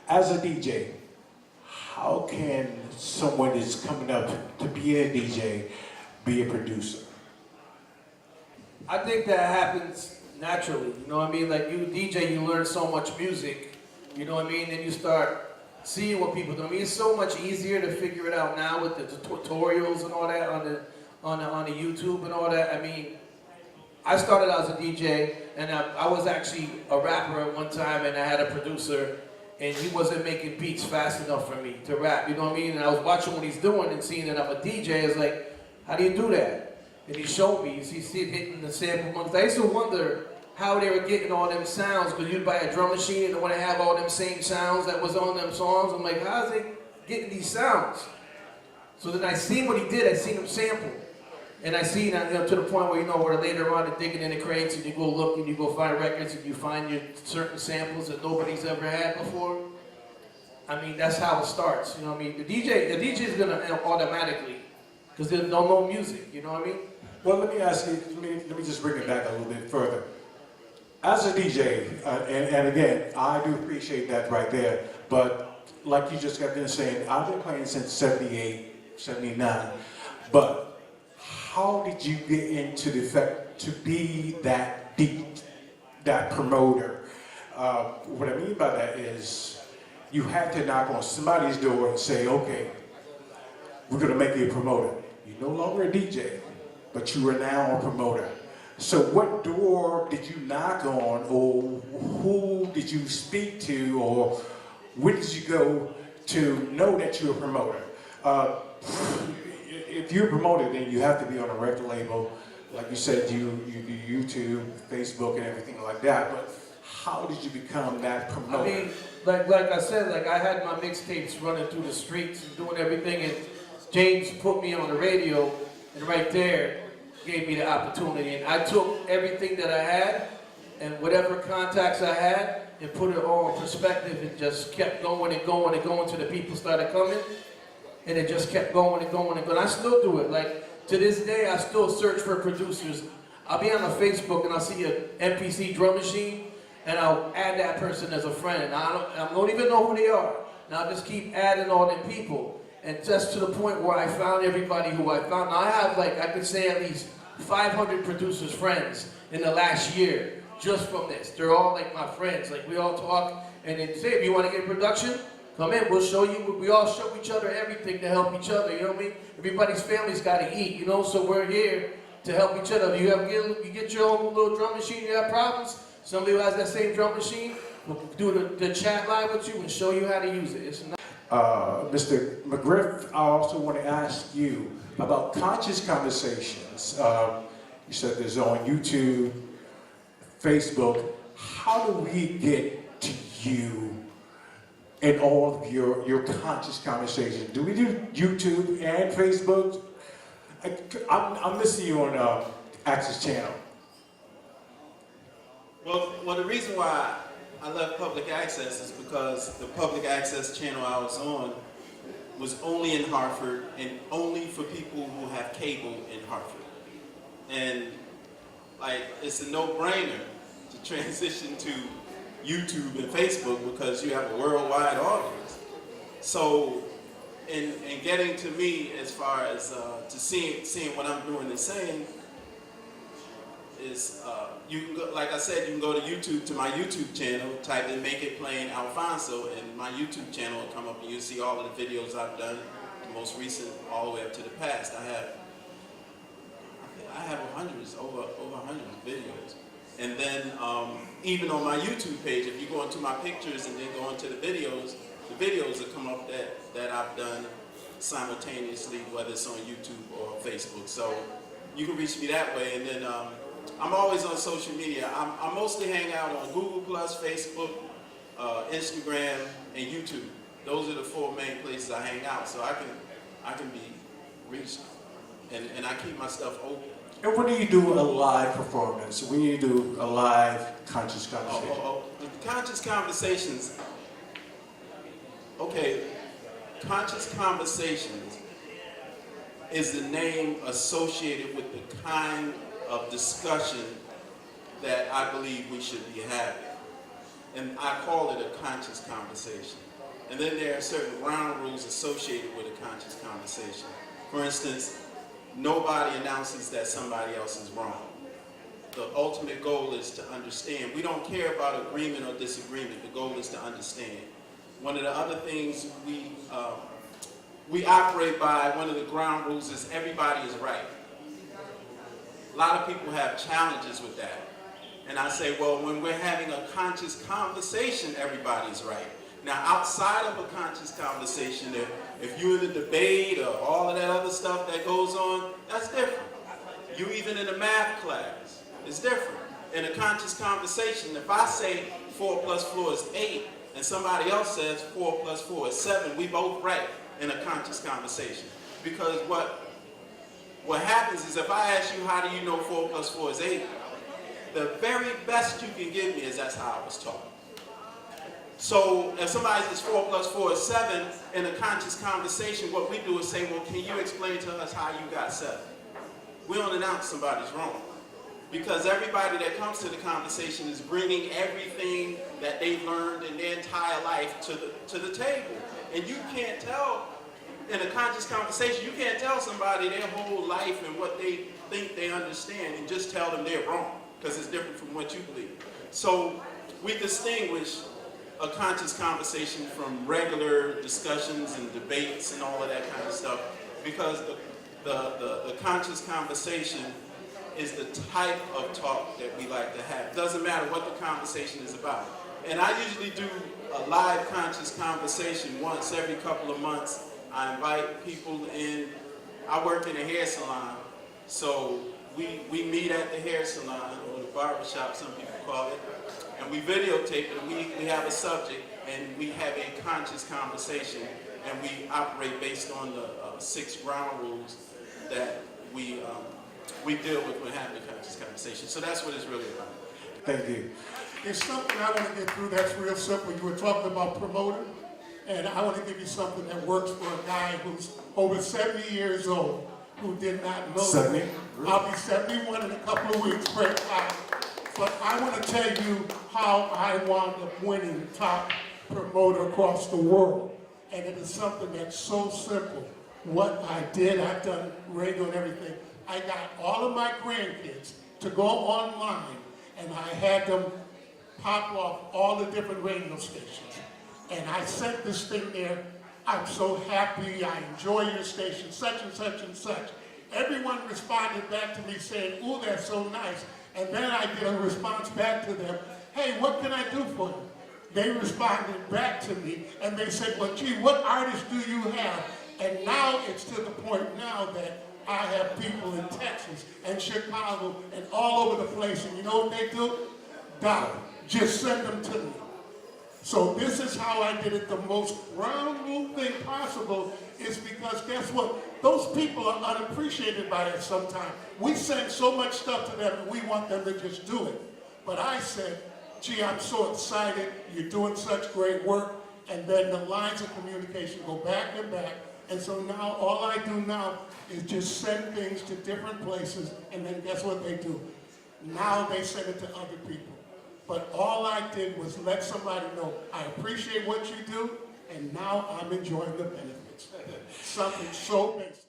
As a DJ, how can someone that's coming up to be a DJ be a producer? I think that happens naturally, you know what I mean? Like you DJ, you learn so much music, you know what I mean? Then you start seeing what people do. I mean, it's so much easier to figure it out now with the tutorials and all that on the YouTube and all that. I mean, I started out as a DJ, and I was actually a rapper at one time, and I had a producer, and he wasn't making beats fast enough for me to rap, you know what I mean? And I was watching what he's doing and seeing that I'm a DJ, I was like, how do you do that? And he showed me, you see it hitting the sample months. I used to wonder how they were getting all them sounds, because you'd buy a drum machine and they want to have all them same sounds that was on them songs. I'm like, how's they getting these sounds? So then I seen what he did, I seen him sample. And I seen that, you know, to the point where, you know, where later on, digging in the crates and you go look and you go find records and you find your certain samples that nobody's ever had before. I mean, that's how it starts, you know what I mean? The DJ is gonna automatically, because they don't know music, you know what I mean? Well, let me ask you, let me just bring it back a little bit further. As a DJ, and again, I do appreciate that right there, but like you just got been saying, I've been playing since 78, 79, but how did you get into the fact to be that that promoter? What I mean by that is, you had to knock on somebody's door and say, okay, we're gonna make you a promoter. You're no longer a DJ, but you are now a promoter. So what door did you knock on, or who did you speak to, or where did you go to know that you're a promoter? If you're a promoter, then you have to be on a record label. Like you said, you do YouTube, Facebook, and everything like that, but how did you become that promoter? I mean, like I said, like I had my mixtapes running through the streets and doing everything, and James put me on the radio, and right there gave me the opportunity. And I took everything that I had and whatever contacts I had and put it all in perspective and just kept going and going and going till the people started coming. And it just kept going and going and going. I still do it. Like to this day, I still search for producers. I'll be on a Facebook and I'll see an MPC drum machine and I'll add that person as a friend. And I don't even know who they are. And I'll just keep adding all them people. And just to the point where I found everybody who I found. Now I have like, I could say at least 500 producers friends in the last year just from this. They're all like my friends. Like we all talk and then say, if you want to get production, come in, we'll show you. We all show each other everything to help each other, you know what I mean? Everybody's family's got to eat, you know, so we're here to help each other. You get your own little drum machine, you have problems, somebody who has that same drum machine will do the chat live with you and show you how to use it. It's not Mr. McGriff, I also want to ask you about Conscious Conversations. You said there's on YouTube, Facebook. How do we get to you in all of your conscious conversations? Do we do YouTube and Facebook? I'm missing you on Access Channel. Well, the reason why I left public access is because the public access channel I was on was only in Hartford and only for people who have cable in Hartford. And like, it's a no-brainer to transition to YouTube and Facebook because you have a worldwide audience. So, in getting to me as far as to seeing what I'm doing and saying is, you can go, like I said, you can go to YouTube, to my YouTube channel, type in Make It Plain Alfonso, and my YouTube channel will come up and you'll see all of the videos I've done, the most recent, all the way up to the past. I have hundreds, over 100 videos. And then even on my YouTube page, if you go into my pictures and then go into the videos will come up that I've done simultaneously, whether it's on YouTube or Facebook. So you can reach me that way. And then I'm always on social media. I mostly hang out on Google+, Facebook, Instagram, and YouTube. Those are the 4 main places I hang out. So I can be reached, and I keep my stuff open. And when do you do a live performance? When you do a live conscious conversation? The conscious conversations. Okay, Conscious Conversations is the name associated with the kind of discussion that I believe we should be having. And I call it a conscious conversation. And then there are certain ground rules associated with a conscious conversation. For instance, nobody announces that somebody else is wrong. The ultimate goal is to understand. We don't care about agreement or disagreement. The goal is to understand. One of the other things we operate by, one of the ground rules is everybody is right. A lot of people have challenges with that. And I say, well, when we're having a conscious conversation, everybody's right. Now, outside of a conscious conversation, if you're in a debate or all of that other stuff that goes on, that's different. You even in a math class, it's different. In a conscious conversation, if I say 4 plus 4 is 8, and somebody else says 4 plus 4 is 7, we both right in a conscious conversation. Because what happens is if I ask you, how do you know 4 plus 4 is 8? The very best you can give me is that's how I was taught. So if somebody says 4 plus 4 is 7, in a conscious conversation, what we do is say, well, can you explain to us how you got 7? We don't announce somebody's wrong. Because everybody that comes to the conversation is bringing everything that they've learned in their entire life to the table. And you can't tell, in a conscious conversation, you can't tell somebody their whole life and what they think they understand and just tell them they're wrong, because it's different from what you believe. So we distinguish a conscious conversation from regular discussions and debates and all of that kind of stuff, because the conscious conversation is the type of talk that we like to have. It doesn't matter what the conversation is about. And I usually do a live conscious conversation once every couple of months. I invite people in. I work in a hair salon, so we meet at the hair salon, or the barbershop, some people call it, and we videotape it, and we have a subject, and we have a conscious conversation, and we operate based on the 6 ground rules that we deal with when having a conscious conversation. So that's what it's really about. Thank you. There's something I want to get through that's real simple. You were talking about promoter, and I want to give you something that works for a guy who's over 70 years old, who did not know 70? that. I'll be 71 in a couple of weeks, great time. But I want to tell you how I wound up winning top promoter across the world. And it is something that's so simple. What I did, I've done radio and everything. I got all of my grandkids to go online, and I had them pop off all the different radio stations. And I sent this thing there. I'm so happy, I enjoy your station, such and such and such. Everyone responded back to me saying, ooh, that's so nice. And then I did a response back to them, hey, what can I do for you? They responded back to me, and they said, well, gee, what artists do you have? And now it's to the point now that I have people in Texas and Chicago and all over the place, and you know what they do? Dollar. Just send them to me. So this is how I did it. The most ground rule thing possible is because guess what? Those people are unappreciated by us sometimes. We send so much stuff to them and we want them to just do it. But I said, gee, I'm so excited. You're doing such great work. And then the lines of communication go back and back. And so now all I do now is just send things to different places, and then guess what they do? Now they send it to other people. But all I did was let somebody know, I appreciate what you do, and now I'm enjoying the benefits. Something so basic.